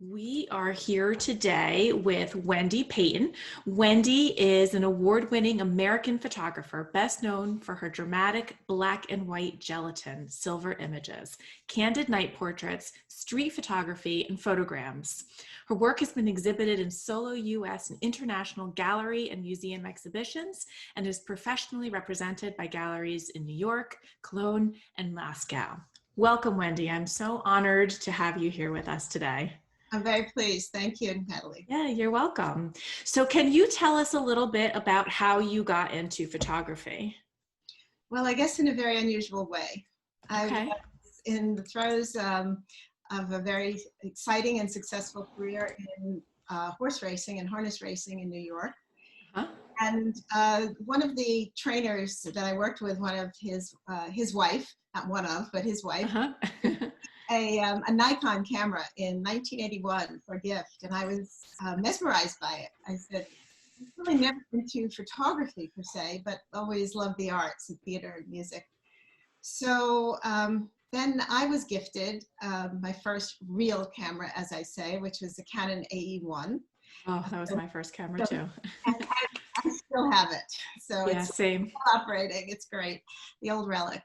We are here today with Wendy Paton. Wendy is an award-winning American photographer, best known for her dramatic black and white gelatin silver images, candid night portraits, street photography, and photograms. Her work has been exhibited in solo U.S. and international gallery and museum exhibitions and is professionally represented by galleries in New York, Cologne, and Moscow. Welcome, Wendy. I'm so honored to have you here with us today. I'm very pleased. Thank you, Natalie. Yeah, you're welcome. So can you tell us a little bit about how you got into photography? Well, I guess in a very unusual way. I was Okay. in the throes of a very exciting and successful career in horse racing and harness racing in New York. Huh? And one of the trainers that I worked with, one of his wife, not one of, but his wife, Uh-huh. a Nikon camera in 1981 for a gift, and I was mesmerized by it. I said, I'm really never into photography per se, but always loved the arts and theater and music. So then I was gifted my first real camera, as I say, which was the Canon AE1. Oh, that was So, my first camera so too. I still have it. So Yeah, it's same. operating. It's great. The old relic.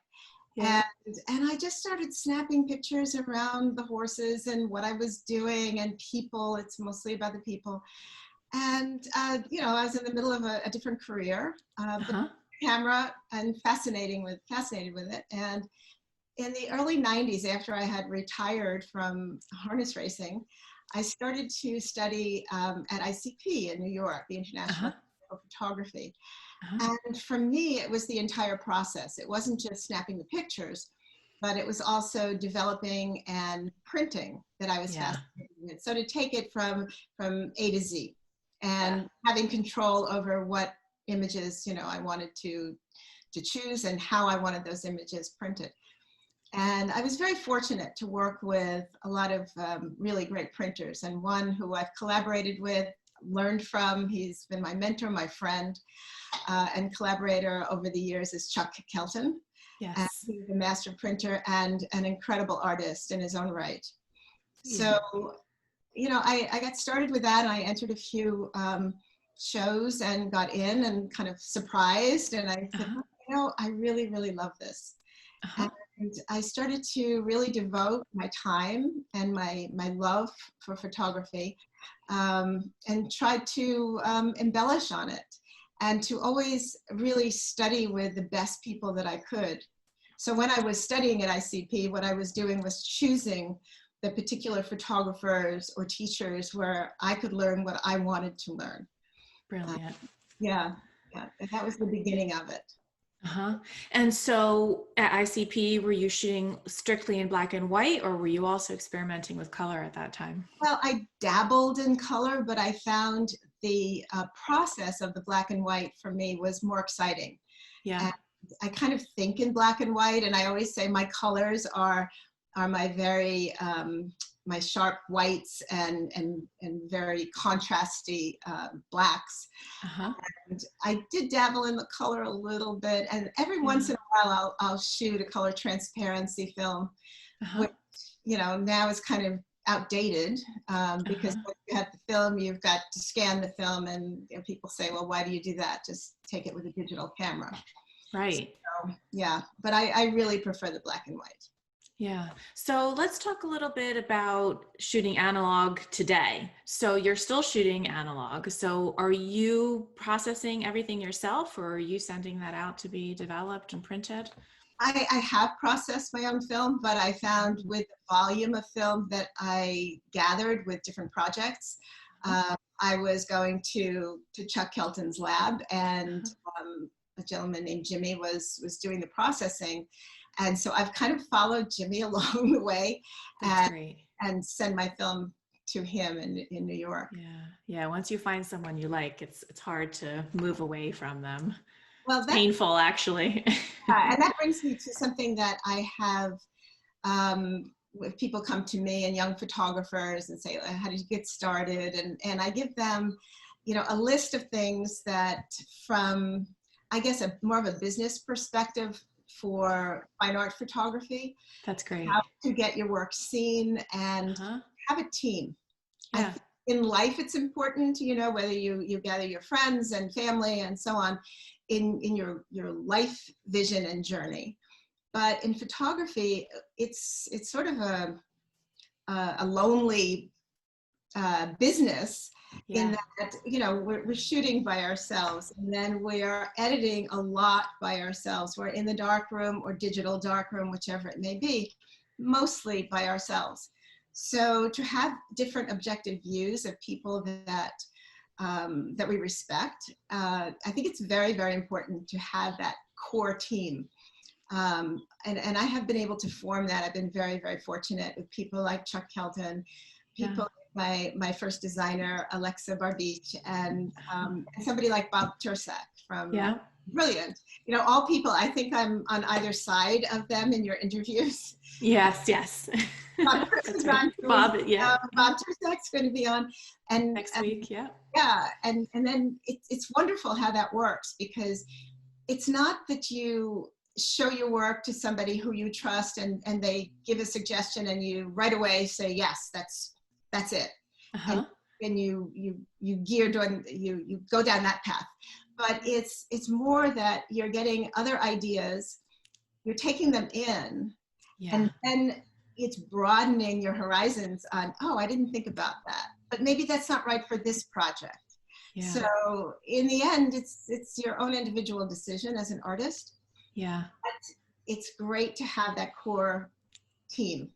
Yeah. And, and I just started snapping pictures around the horses and what I was doing and people. It's mostly about the people. And, I was in the middle of a different career, but Uh-huh. camera and fascinated with it. And in the early 90s, after I had retired from harness racing, I started to study at ICP in New York, the Uh-huh. International for Photography. Uh-huh. And for me, it was the entire process. It wasn't just snapping the pictures, but it was also developing and printing that I was Yeah. fascinated with. So to take it from A to Z Yeah. and having control over what images, I wanted to choose and how I wanted those images printed. And I was very fortunate to work with a lot of really great printers, and one who I've collaborated with, learned from. He's been my mentor, my friend, and collaborator over the years is Chuck Kelton. And Yes. he's a master printer and an incredible artist in his own right. Yeah. So, I got started with that, and I entered a few shows and got in and kind of surprised. And I said, Uh-huh. I really, really love this. Uh-huh. And I started to really devote my time and my love for photography, and tried to embellish on it and to always really study with the best people that I could. So when I was studying at ICP, what I was doing was choosing the particular photographers or teachers where I could learn what I wanted to learn. Uh, Brilliant. yeah, yeah, and that was the beginning of it. Uh-huh. And so at ICP, were you shooting strictly in black and white, or were you also experimenting with color at that time? Well, I dabbled in color, but I found the process of the black and white for me was more exciting. Yeah. And I kind of think in black and white, and I always say my colors are my very my sharp whites and very contrasty blacks. Uh-huh. And I did dabble in the color a little bit, and every Yeah. once in a while I'll shoot a color transparency film, Uh-huh. which now is kind of outdated, because Uh-huh. once you have the film, you've got to scan the film, and people say, well, why do you do that? Just take it with a digital camera. Right. So, yeah, but I really prefer the black and white. Yeah. So let's talk a little bit about shooting analog today. So you're still shooting analog. So are you processing everything yourself, or are you sending that out to be developed and printed? I have processed my own film, but I found with the volume of film that I gathered with different projects, Uh-huh. I was going to Chuck Kelton's lab, and Uh-huh. a gentleman named Jimmy was doing the processing. And so I've kind of followed Jimmy along the way That's and, great. and send my film to him in New York. Yeah. Yeah. Once you find someone you like, it's hard to move away from them. Well, It's painful, actually. and that brings me to something that I have, if people come to me and young photographers and say, how did you get started? And I give them, a list of things that from, I guess, more of a business perspective for fine art photography, That's how great. to get your work seen and Uh-huh. have a team. I Yeah. think in life it's important, you know, whether you gather your friends and family and so on in your life vision and journey. But in photography, it's sort of a lonely business, in Yeah. that, you know, we're shooting by ourselves, and then we're editing a lot by ourselves. We're in the dark room or digital dark room, whichever it may be, mostly by ourselves. So to have different objective views of people that we respect, I think it's very, very important to have that core team. And I have been able to form that. I've been very, very fortunate with people like Chuck Kelton, people like my first designer, Alexa Barbich, and somebody like Bob Tursak from Yeah. Brilliant. You know, all people, I think I'm on either side of them in your interviews. Yes. Yes. Bob That's Tursak's right. on, Bob. Yeah. Bob Tursak's going to be on. Next week. Yeah. Yeah, and then it's wonderful how that works, because it's not that you show your work to somebody who you trust, and they give a suggestion and you right away say, yes, that's it. Uh-huh. And you gear down, you go down that path. But it's more that you're getting other ideas, you're taking them in, Yeah. and then it's broadening your horizons on, oh, I didn't think about that, but maybe that's not right for this project. Yeah. So in the end, it's your own individual decision as an artist. Yeah. But it's great to have that core team.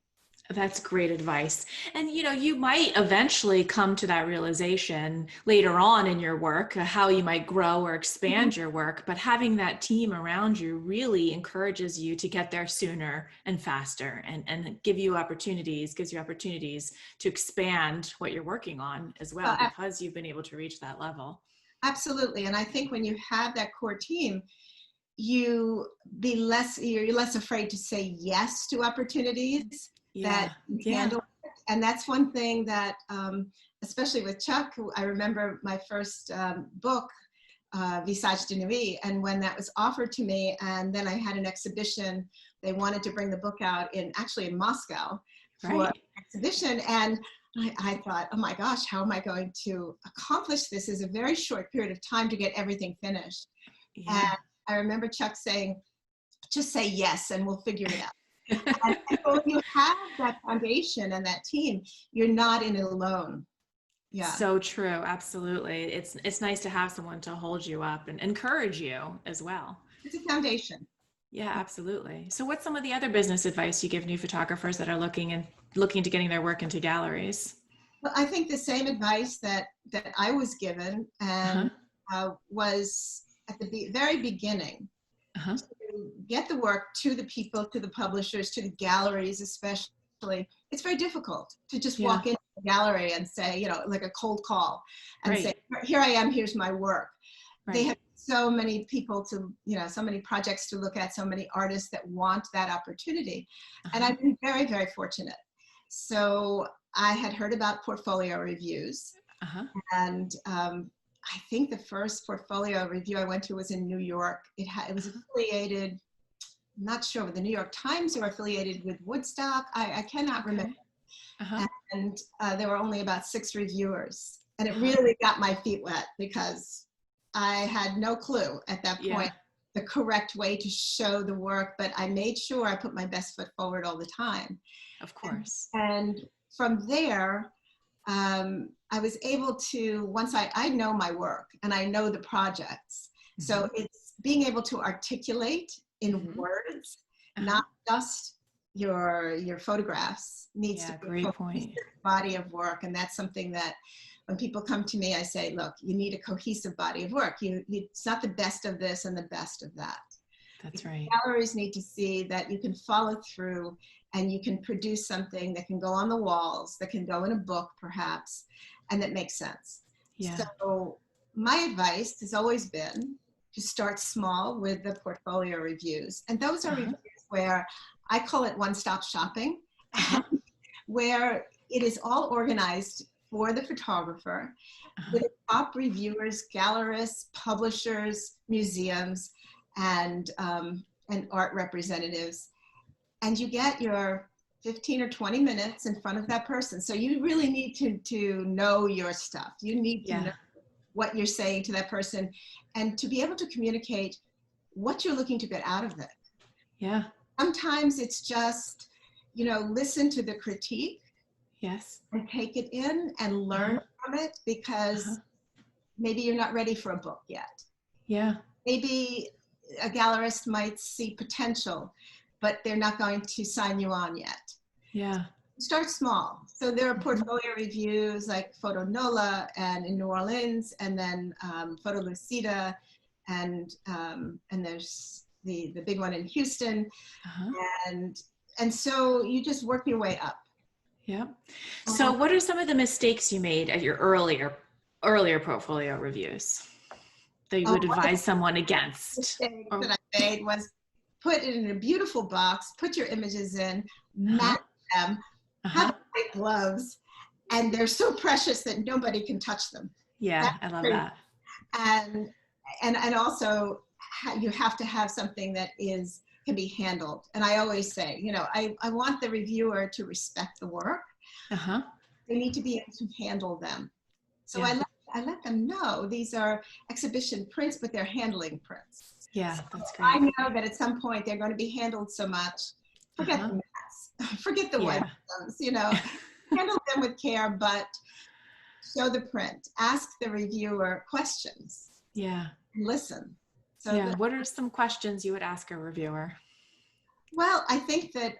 That's great advice. And you know, you might eventually come to that realization later on in your work, how you might grow or expand your work, but having that team around you really encourages you to get there sooner and faster, and gives you opportunities to expand what you're working on as well, because you've been able to reach that level. Absolutely. And I think when you have that core team, you're less afraid to say yes to opportunities that you handle. And that's one thing that, especially with Chuck, I remember my first book, Visage de Nuit, and when that was offered to me, and then I had an exhibition, they wanted to bring the book out in Moscow for an exhibition, and I thought, oh my gosh, how am I going to accomplish this? Is a very short period of time to get everything finished. Yeah. And I remember Chuck saying, just say yes and we'll figure it out. And so when you have that foundation and that team, you're not in it alone. Yeah. So true. Absolutely. It's nice to have someone to hold you up and encourage you as well. It's a foundation. Yeah, absolutely. So what's some of the other business advice you give new photographers that are looking to getting their work into galleries? Well, I think the same advice that I was given, and was at the very beginning, to get the work to the people, to the publishers, to the galleries especially. It's very difficult to just walk into a gallery and say, you know, like a cold call, and say, here I am, here's my work. They have so many people to, you know, so many projects to look at, so many artists that want that opportunity. And I've been very, very fortunate. So I had heard about portfolio reviews, and I think the first portfolio review I went to was in New York. It was affiliated, I'm not sure, with the New York Times, or affiliated with Woodstock. I cannot remember. And there were only about 6 reviewers. And it really got my feet wet, because I had no clue at that point the correct way to show the work, but I made sure I put my best foot forward all the time. Of course. And from there, I was able to, once I know my work and I know the projects, so it's being able to articulate in words, not just your photographs, needs to be a cohesive body of work. And that's something that when people come to me, I say, look, you need a cohesive body of work. It's not the best of this and the best of that. That's right. Galleries need to see that you can follow through, and you can produce something that can go on the walls, that can go in a book perhaps, and that makes sense. So my advice has always been to start small with the portfolio reviews. And those are reviews where I call it one-stop shopping, where it is all organized for the photographer, with top reviewers, gallerists, publishers, museums, and art representatives. And you get your 15 or 20 minutes in front of that person. So you really need to know your stuff. You need to know what you're saying to that person and to be able to communicate what you're looking to get out of it. Yeah. Sometimes it's just, listen to the critique. Yes. And take it in and learn from it, because maybe you're not ready for a book yet. Yeah. Maybe a gallerist might see potential, but they're not going to sign you on yet. Yeah. Start small. So there are portfolio reviews like Photo Nola and in New Orleans, and then Photo Lucida, and there's the big one in Houston, and so you just work your way up. Yeah. So what are some of the mistakes you made at your earlier portfolio reviews that you would advise someone against? The mistake that I made was put it in a beautiful box, put your images in, mat them, have white gloves, and they're so precious that nobody can touch them. Yeah, I love that. And also you have to have something that can be handled. And I always say, I want the reviewer to respect the work. They need to be able to handle them. So I let them know these are exhibition prints, but they're handling prints. Yeah, that's great. I know that at some point they're going to be handled so much. Forget the mess. Forget the white gloves, handle them with care, but show the print. Ask the reviewer questions. Yeah. Listen. So what are some questions you would ask a reviewer? Well, I think that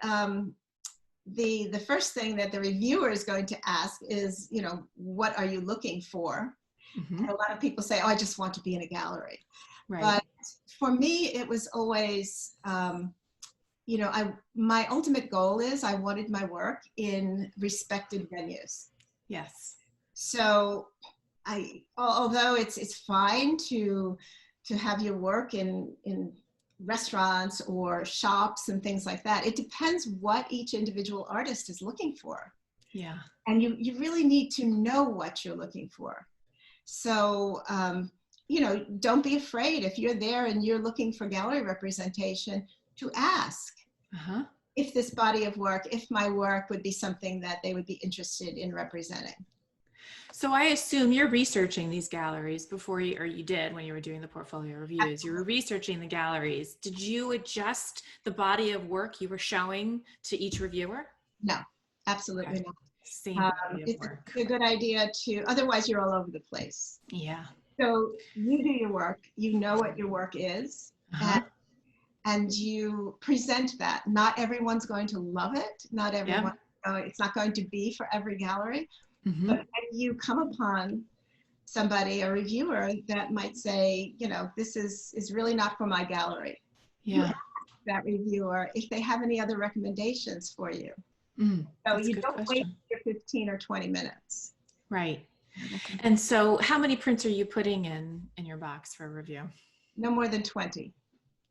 the first thing that the reviewer is going to ask is, what are you looking for? And a lot of people say, oh, I just want to be in a gallery. Right. But for me, it was always, my ultimate goal is I wanted my work in respected venues. Yes. So although it's fine to have your work in restaurants or shops and things like that, it depends what each individual artist is looking for. Yeah. And you really need to know what you're looking for. So, don't be afraid if you're there and you're looking for gallery representation to ask if this body of work, if my work would be something that they would be interested in representing. So I assume you're researching these galleries before you did when you were doing the portfolio reviews. Absolutely. You were researching the galleries. Did you adjust the body of work you were showing to each reviewer? No, absolutely not. Same body of work. It's a good idea otherwise you're all over the place. Yeah. So you do your work, you know what your work is, and you present that. Not everyone's going to love it. Not everyone, it's not going to be for every gallery. But if you come upon somebody, a reviewer, that might say, this is really not for my gallery. Yeah. You ask that reviewer if they have any other recommendations for you. So you don't wait your 15 or 20 minutes. Right. And so how many prints are you putting in your box for a review? No more than 20.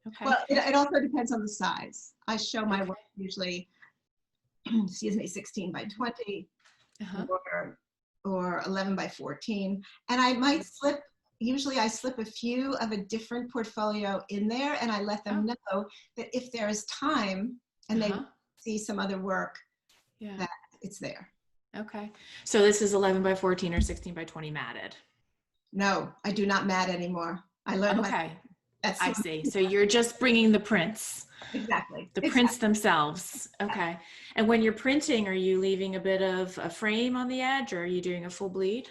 Okay. Well, it also depends on the size. I show my work usually, 16 by 20. Or 11 by 14. And I might usually I slip a few of a different portfolio in there, and I let them know that if there is time and they see some other work, that it's there. Okay. So this is 11 by 14 or 16 by 20 matted? No, I do not mat anymore. I learned I see. So you're just bringing the prints. Exactly. The prints themselves. Okay. And when you're printing, are you leaving a bit of a frame on the edge, or are you doing a full bleed?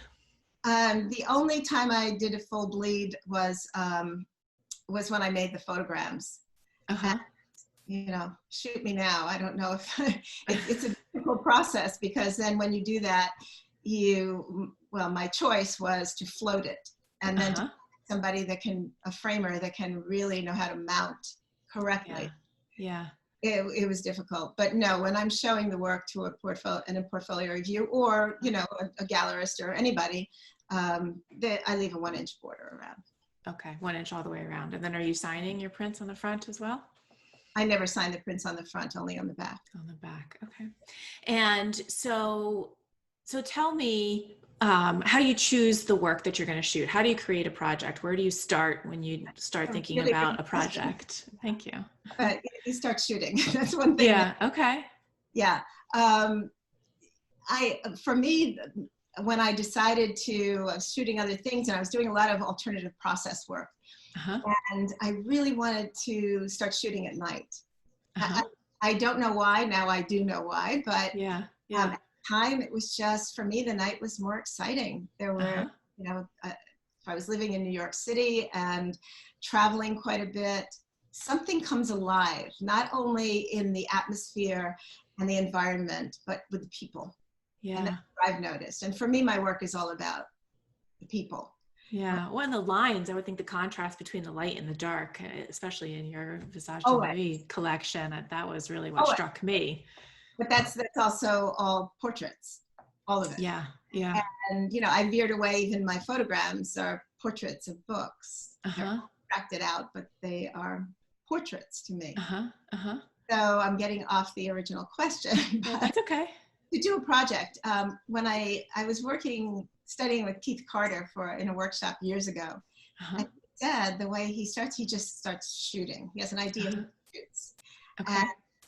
The only time I did a full bleed was when I made the photograms. And, shoot me now. I don't know if it's a difficult process, because then when you do that, my choice was to float it, and then somebody a framer that can really know how to mount correctly. Yeah. It was difficult, but no, when I'm showing the work to a portfolio review, or, a gallerist or anybody, I leave a 1-inch border around. Okay. 1 inch all the way around. And then are you signing your prints on the front as well? I never sign the prints on the front, only on the back. On the back. Okay. And so tell me, how you choose the work that you're going to shoot. How do you create a project? Where do you start when you start thinking about a project? Thank you. You start shooting. That's one thing. Yeah. Okay. Yeah. For me, when I decided I was shooting other things and I was doing a lot of alternative process work. Uh-huh. And I really wanted to start shooting at night. Uh-huh. I don't know why. Now I do know why, but Yeah. at Yeah. the time it was just, for me, the night was more exciting. There were, Uh-huh. if I was living in New York City and traveling quite a bit, something comes alive, not only in the atmosphere and the environment, but with the people. And Yeah. that's what I've noticed. And for me, my work is all about the people. Yeah. Well, and the lines, I would think the contrast between the light and the dark, especially in your Visage de Always, Nuit collection, that was really what always. struck me. But that's also all portraits, all of it. Yeah. Yeah. And, I veered away. Even my photograms are portraits of books. They're Uh-huh. abstracted out, but they are portraits to me. Uh-huh. Uh-huh. So I'm getting off the original question. No, But that's okay. to do a project, when I was studying with Keith Carter in a workshop years ago, Uh-huh. and he said the way he just starts shooting. He has an idea, Uh-huh. he shoots. Okay.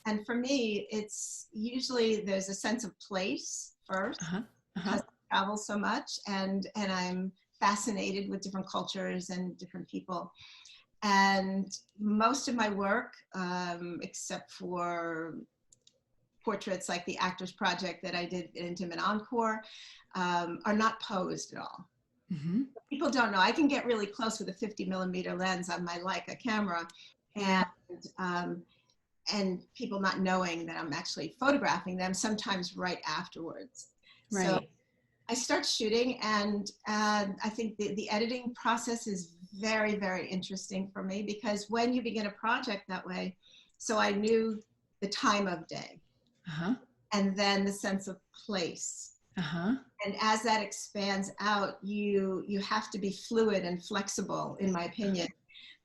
And for me, it's usually there's a sense of place first, Uh-huh. Uh-huh. because I travel so much, and I'm fascinated with different cultures and different people. And most of my work, except for portraits like the Actors Project that I did in Intimate Encore, are not posed at all. Mm-hmm. People don't know. I can get really close with a 50mm lens on my Leica camera, and people not knowing that I'm actually photographing them sometimes right afterwards. So Right. I start shooting, and I think the editing process is very, very interesting for me, because when you begin a project that way, so I knew the time of day, Uh-huh. and then the sense of place. Uh-huh. And as that expands out, you have to be fluid and flexible, in my opinion,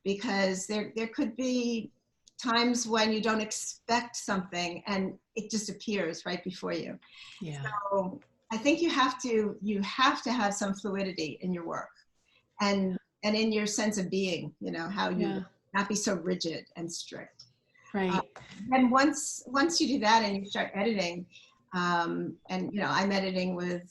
because there could be times when you don't expect something and it just appears right before you. Yeah. So I think you have to have some fluidity in your work, and in your sense of being, how you Yeah. not be so rigid and strict. Right. And once you do that and you start editing, and I'm editing with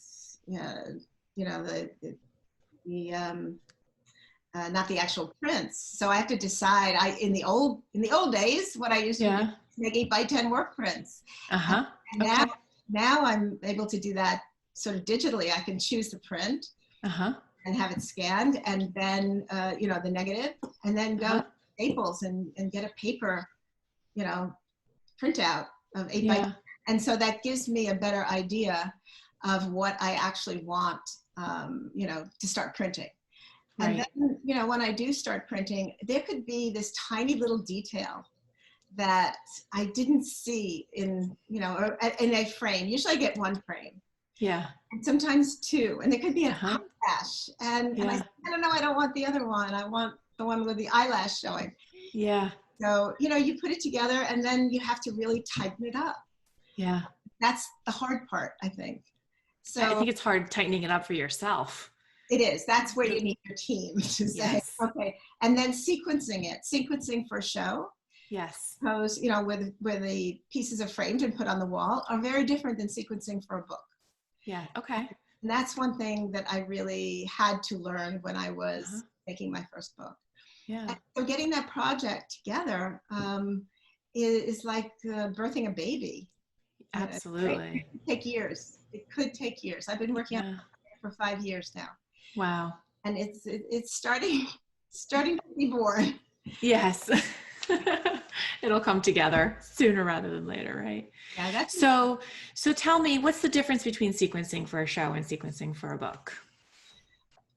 not the actual prints, so I have to decide. In the old days, what I used to do Yeah. was make 8x10 work prints. Uh-huh. And Okay. now I'm able to do that sort of digitally. I can choose the print Uh-huh. and have it scanned, and then the negative, and then go Uh-huh. to Staples and get a paper printout of 8x10. Yeah. And so that gives me a better idea of what I actually want to start printing. And Right. then when I do start printing, there could be this tiny little detail that I didn't see in or in a frame. Usually I get one frame, Yeah. and sometimes two, and there could be an Uh-huh. eyelash, and I Yeah. said, I don't know, I don't want the other one. I want the one with the eyelash showing. Yeah. So you put it together, and then you have to really tighten it up. Yeah. That's the hard part, I think. So I think it's hard tightening it up for yourself. it is. That's where you need your team to say, Yes. okay, and then sequencing for show. Yes. Those, where the pieces are framed and put on the wall, are very different than sequencing for a book. Yeah. Okay. And that's one thing that I really had to learn when I was Uh-huh. making my first book. Yeah. And so getting that project together is like birthing a baby. Absolutely. It could take years. I've been working on Yeah. it for 5 years now, Wow. and it's starting to be born. Yes. It'll come together sooner rather than later, right? Yeah, that's So tell me, what's the difference between sequencing for a show and sequencing for a book?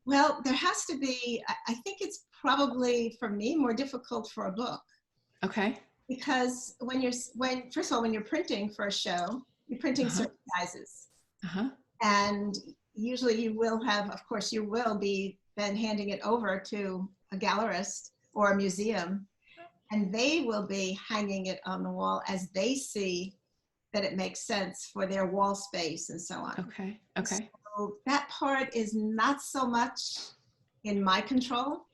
well. There has to be. I think it's probably, for me, more difficult for a book, Okay. because first of all, when you're printing for a show, you're printing Uh-huh. certain sizes, Uh-huh. and usually you will be then handing it over to a gallerist or a museum, and they will be hanging it on the wall as they see that it makes sense for their wall space and so on. Okay. Okay. So that part is not so much in my control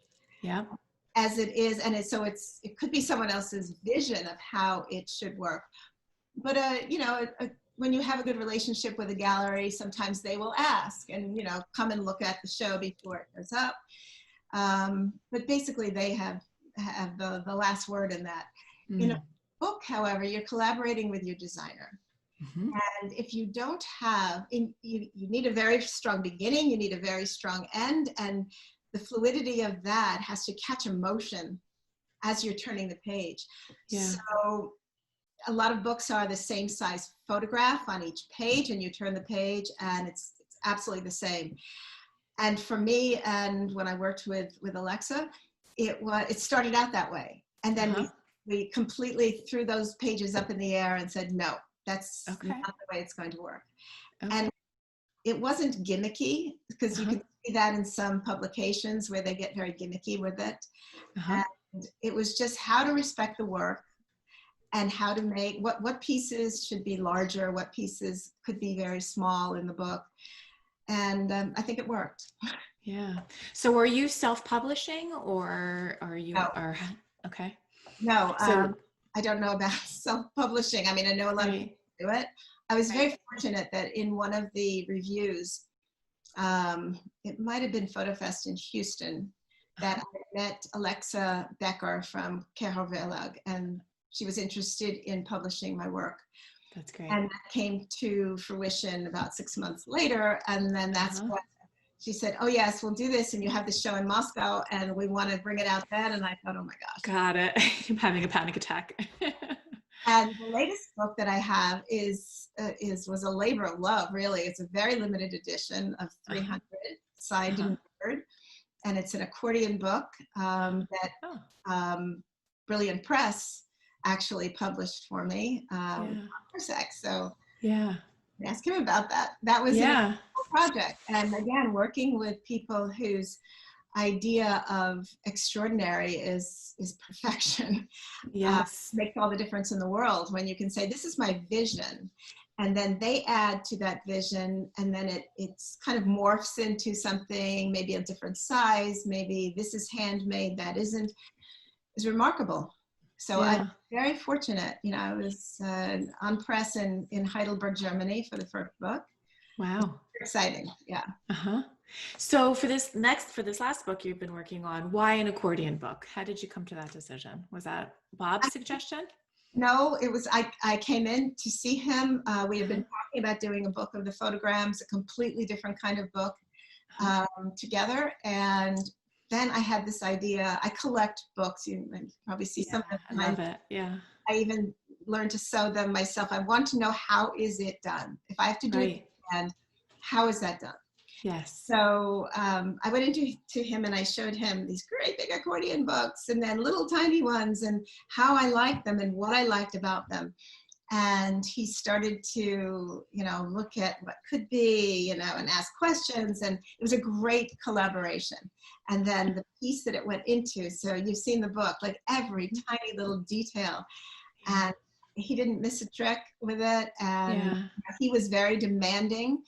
Yeah. as it is, and it could be someone else's vision of how it should work. but when you have a good relationship with a gallery, sometimes they will ask and, come and look at the show before it goes up. But basically they have the last word in that. In a book, however, you're collaborating with your designer. And if you don't have, you need a very strong beginning, you need a very strong end, and the fluidity of that has to catch emotion as you're turning the page. Yeah. So a lot of books are the same size photograph on each page, and you turn the page and it's absolutely the same. And for me, and when I worked with Alexa, it started out that way. And then we completely threw those pages up in the air and said, no, that's not the way it's going to work. And it wasn't gimmicky, because you can see that in some publications where they get very gimmicky with it. And it was just how to respect the work and how to make, what pieces should be larger, what pieces could be very small in the book. And I think it worked. Yeah. So are you self-publishing, or are you, okay. No, so, I don't know about self-publishing. I mean, I know a lot of people do it. I was very fortunate that in one of the reviews, it might have been PhotoFest in Houston, that I met Alexa Becker from Caro Verlag, and she was interested in publishing my work. That's great. And that came to fruition about 6 months later. And then that's what she said, oh yes, we'll do this. And you have the show in Moscow and we want to bring it out then. And I thought, oh my gosh. Got it. I'm having a panic attack. And the latest book that I have was a labor of love, really. It's a very limited edition of 300 signed and numbered. And it's an accordion book that Brilliant Press actually published for me. So ask him about that. That was a project. And again, working with people whose idea of extraordinary is perfection. Makes all the difference in the world when you can say, this is my vision. And then they add to that vision, and then it's kind of morphs into something, maybe a different size, maybe this is handmade, that isn't, is remarkable. So I'm very fortunate. I was on press in Heidelberg, Germany for the first book. Wow. Exciting. Yeah. So for this last book you've been working on, why an accordion book? How did you come to that decision? Was that Bob's suggestion? No, it was, I came in to see him. We had been talking about doing a book of the photograms, a completely different kind of book together. And then I had this idea. I collect books. You probably see some of them. I love it. Yeah. I even learned to sew them myself. I want to know, how is it done? If I have to do it again, how is that done? Yes. So I went into him and I showed him these great big accordion books and then little tiny ones, and how I liked them and what I liked about them. And he started to, look at what could be, and ask questions. And it was a great collaboration. And then the piece that it went into, so you've seen the book, like every tiny little detail. And he didn't miss a trick with it. And he was very demanding,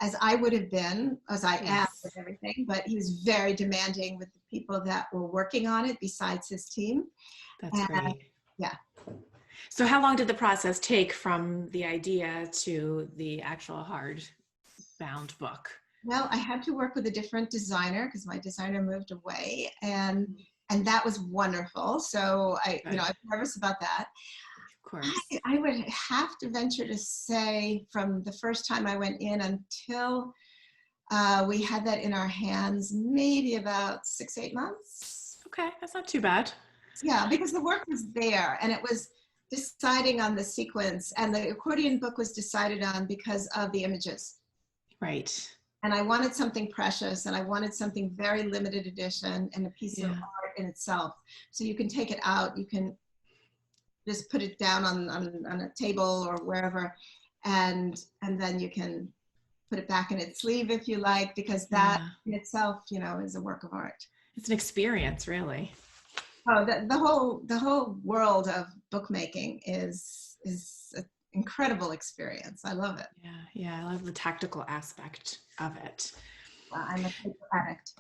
as I would have been, as I am with everything. But he was very demanding with the people that were working on it besides his team. That's great. Yeah. So how long did the process take from the idea to the actual hard-bound book? Well, I had to work with a different designer because my designer moved away, and that was wonderful. So I was nervous about that. Of course. I would have to venture to say from the first time I went in until we had that in our hands, maybe about 6-8 months. Okay, that's not too bad. Yeah, because the work was there, and it was deciding on the sequence, and the accordion book was decided on because of the images. Right. And I wanted something precious, and I wanted something very limited edition and a piece of art in itself. So you can take it out, you can just put it down on a table or wherever, and then you can put it back in its sleeve if you like, because that in itself, is a work of art. It's an experience, really. Oh, the whole world of bookmaking is an incredible experience. I love it. Yeah, I love the tactical aspect of it. I'm a paper addict.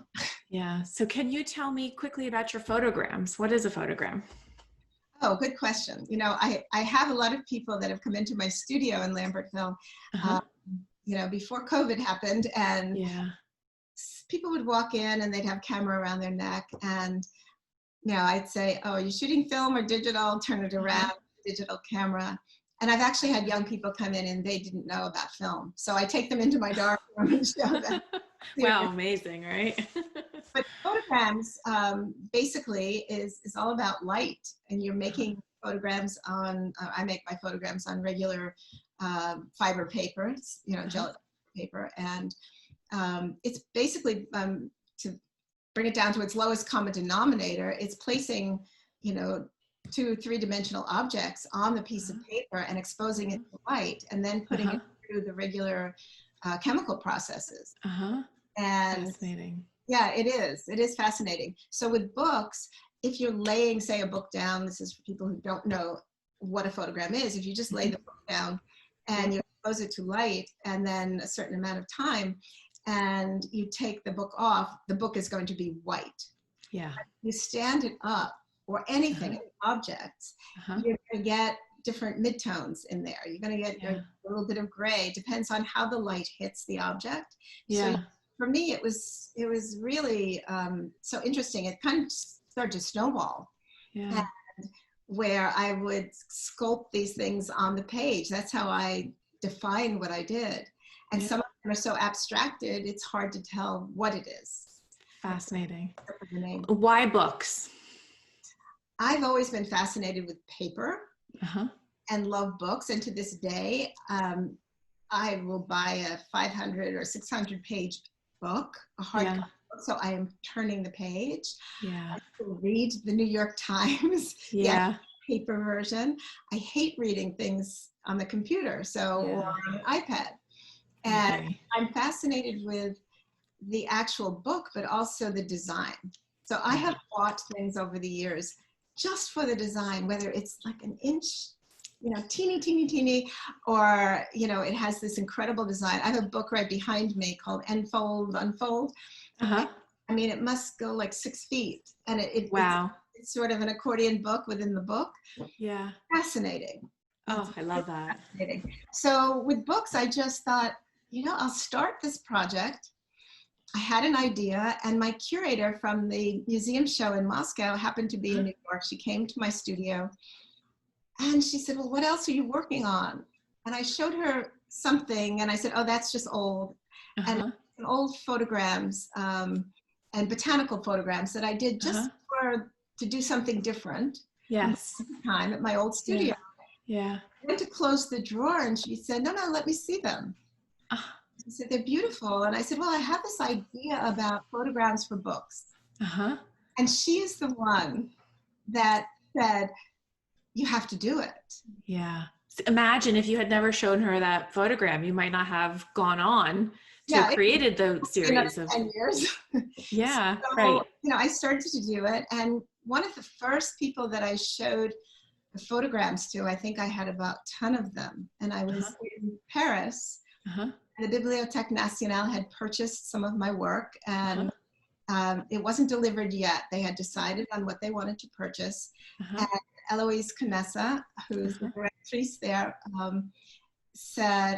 Yeah. So can you tell me quickly about your photograms? What is a photogram? Oh, good question. You know, I have a lot of people that have come into my studio in Lambertville, Uh-huh. you know, before COVID happened, and Yeah. people would walk in and they'd have camera around their neck, and you know, I'd say, "Oh, are you shooting film or digital? Turn it Uh-huh. around, digital camera." And I've actually had young people come in and they didn't know about film, so I take them into my dark room and show them. Wow, amazing, right? But photograms basically is all about light, and you're Uh-huh. making photograms on. I make my photograms on regular fiber papers, you know, Uh-huh. gelatin paper, and it's basically to bring it down to its lowest common denominator. It's placing, you know, 2 3-dimensional objects on the piece of Uh-huh. paper and exposing it to light, and then putting Uh-huh. it through the regular chemical processes. Uh-huh. And Fascinating. yeah, it is. It is fascinating. So with books, if you're laying, say, a book down, this is for people who don't know what a photogram is. If you just lay Mhm. the book down and Yep. you expose it to light and then a certain amount of time, and you take the book off, the book is going to be white. Yeah. You stand it up, or Uh-huh. anything, any objects, Uh-huh. you're going to get different midtones in there. You're going to get a Yeah. little bit of gray. Depends on how the light hits the object. So Yeah. for me, it was really so interesting. It kind of started to snowball, and Yeah. where I would sculpt these things on the page. That's how I define what I did. And Yeah. some of them are so abstracted, it's hard to tell what it is. Fascinating. Except for the name. Why books? I've always been fascinated with paper Uh-huh. and love books. And to this day, I will buy a 500 or 600 page book, a hard Yeah. book, so I am turning the page. Yeah. I still read the New York Times, the Yeah. paper version. I hate reading things on the computer, so or Yeah. on an iPad. I And agree. I'm fascinated with the actual book, but also the design. So I Yeah. have bought things over the years just for the design, whether it's like an inch, you know, teeny, teeny, teeny, or, you know, it has this incredible design. I have a book right behind me called Enfold, Unfold. Uh-huh. I mean, it must go like 6 feet, and Wow. it's sort of an accordion book within the book. Yeah. Fascinating. It's Oh, I love that. fascinating. So with books, I just thought, you know, I'll start this project. I had an idea, and my curator from the museum show in Moscow happened to be Uh-huh. in New York. She came to my studio, and she said, "Well, what else are you working on?" And I showed her something, and I said, "Oh, that's just old." And Uh-huh. old photograms and botanical photograms that I did Uh-huh. just to do something different from Yes. time at my old Yeah. studio. Yeah. I went to close the drawer, and she said, "No, no, let me see them." Ah. She said, "They're beautiful." And I said, "Well, I have this idea about photograms for books." Uh-huh. And she is the one that said, "You have to do it." Yeah. Imagine if you had never shown her that photogram, you might not have gone on to Yeah, it created the took another series of, 10 years. yeah, So, right. you know, I started to do it. And one of the first people that I showed the photograms to, I think I had about 10 of them. And I Uh-huh. was in Paris, Uh-huh. and the Bibliothèque Nationale had purchased some of my work, Uh-huh. and it wasn't delivered yet. They had decided on what they wanted to purchase. Uh-huh. And Eloise Canessa, who's the Uh-huh. directrice there,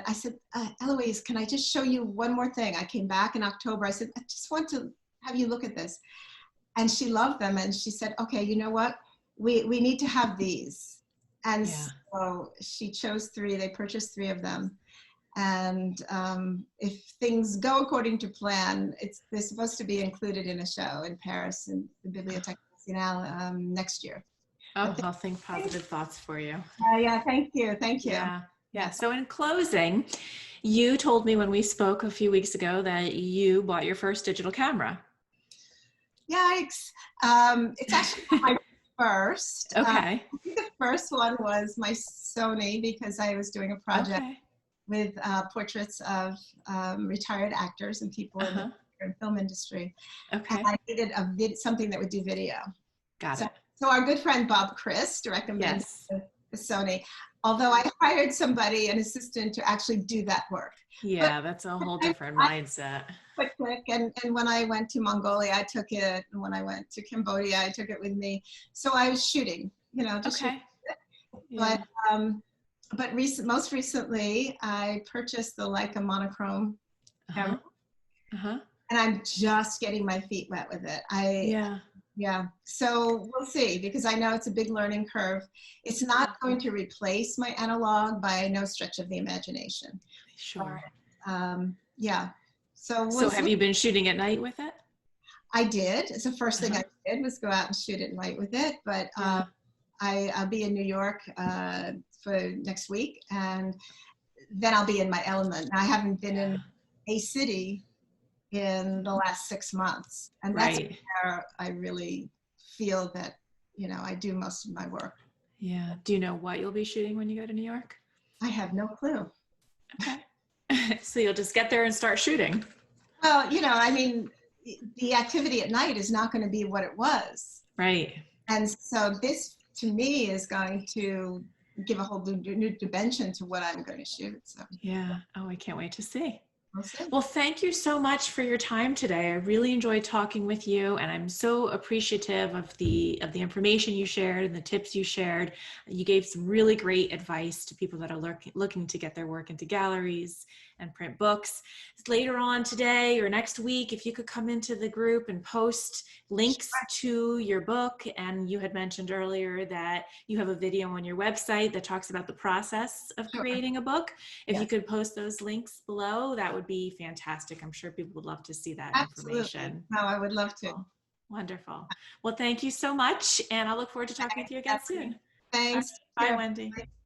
I said, "Eloise, can I just show you one more thing?" I came back in October. I said, "I just want to have you look at this." And she loved them. And she said, "Okay, you know what? We need to have these." And Yeah. so she chose 3. They purchased 3 of them. And if things go according to plan, they're supposed to be included in a show in Paris in the Bibliothèque Nationale next year. Oh, But I'll think positive thoughts for you. yeah, thank you, thank you. Yeah. Yeah. Yes. So in closing, you told me when we spoke a few weeks ago that you bought your first digital camera. Yikes! It's actually not my first. Okay. I think the first one was my Sony, because I was doing a project Okay. with portraits of retired actors and people in the Uh-huh. film industry. And Okay. I needed something that would do video. Got So, it. so our good friend Bob Christ recommended Yes. the Sony, although I hired somebody, an assistant, to actually do that work. But Yeah, that's a whole I, different I mindset. quick, and when I went to Mongolia, I took it, and when I went to Cambodia, I took it with me. So I was shooting, just shoot. Okay. But Yeah. most recently, I purchased the Leica monochrome Uh-huh. camera, Uh-huh. and I'm just getting my feet wet with it. Yeah. Yeah. So we'll see, because I know it's a big learning curve. It's not going to replace my analog by no stretch of the imagination. Sure. Yeah. So So we'll have see. you been shooting at night with it? I did. It's the first thing Uh-huh. I did was go out and shoot at night with it. But Yeah. I'll be in New York for next week, and then I'll be in my element. I haven't been Yeah. in a city in the last 6 months, and that's Right. where I really feel that I do most of my work. Yeah. Do you know what you'll be shooting when you go to New York? I have no clue. Okay. So you'll just get there and start shooting. Well, I mean, the activity at night is not going to be what it was, Right. and so this to me is going to give a whole new dimension to what I'm going to shoot. So Yeah. Oh, I can't wait to see. we'll see. Well, thank you so much for your time today. I really enjoyed talking with you, and I'm so appreciative of the information you shared and the tips you shared. You gave some really great advice to people that are looking to get their work into galleries and print books. Later on today or next week, if you could come into the group and post links to your book. And you had mentioned earlier that you have a video on your website that talks about the process of Sure. creating a book. If you Yes. could post those links below, that would be fantastic. I'm sure people would love to see that Absolutely. information. No, I would love to. Wonderful. Wonderful. Well, thank you so much. And I look forward to talking with you again Thanks. soon. All right. Thanks. Bye, Care. Wendy.